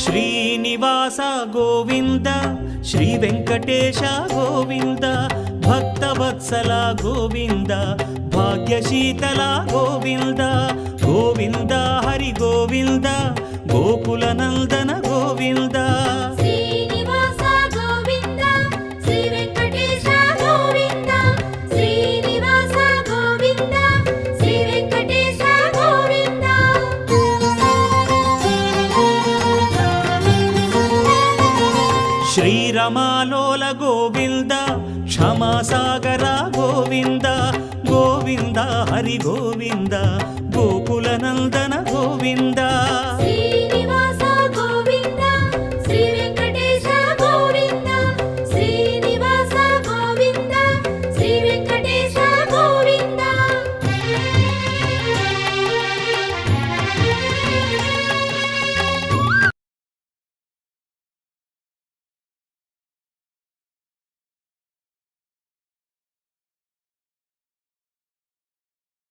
Srinivasa Govinda Shri Venkatesha Govinda Bhaktavatsala Govinda భాగ్యశీతల Govinda Govinda Hari Govinda Gokula Nandana Govinda Srinivasa Govinda Shri Venkatesha Govinda Srinivasa Govinda Shri Venkatesha Govinda శ్రీరమాలోల Govinda క్షమాసాగర Govinda Govinda Hari Govinda Gokula Nandana Govinda